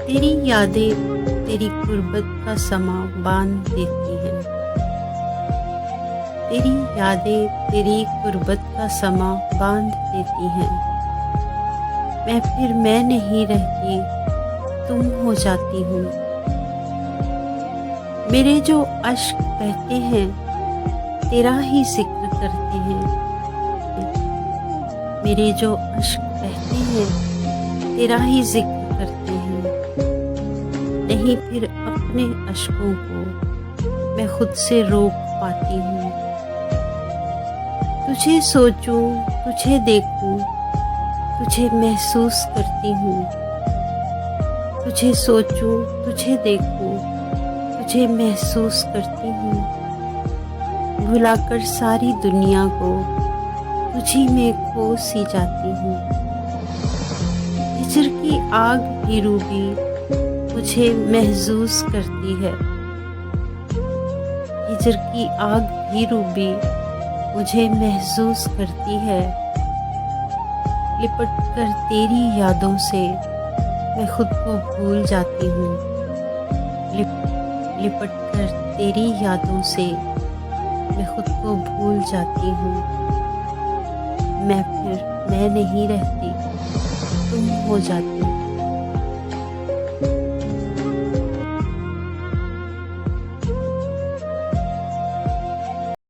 तेरी यादें तेरी गुर्बत का समा बांध देती हैं। तेरी यादें तेरी गुर्बत का समा बांध देती हैं। मैं फिर मैं नहीं रहती, तुम हो जाती हूँ। मेरे जो अश्क बहते हैं तेरा ही जिक्र करते हैं। मेरे जो अश्क बहते हैं तेरा ही जिक्र करते हैं। नहीं फिर अपने अश्कों को मैं खुद से रोक पाती हूँ। तुझे सोचूं, तुझे देखूं, तुझे महसूस करती हूँ। तुझे सोचूं, तुझे देखूं, तुझे महसूस करती हूँ। भुलाकर सारी दुनिया को तुझी में खो सी जाती हूँ। हिजर की आग भी रूबी मुझे महसूस करती है। हिजर की आग भी रूबी मुझे महसूस करती है। लिपट कर तेरी यादों से मैं खुद को भूल जाती हूँ। लिपट कर तेरी यादों से मैं खुद को भूल जाती हूँ। मैं फिर मैं नहीं रहती, तुम हो जाती हो।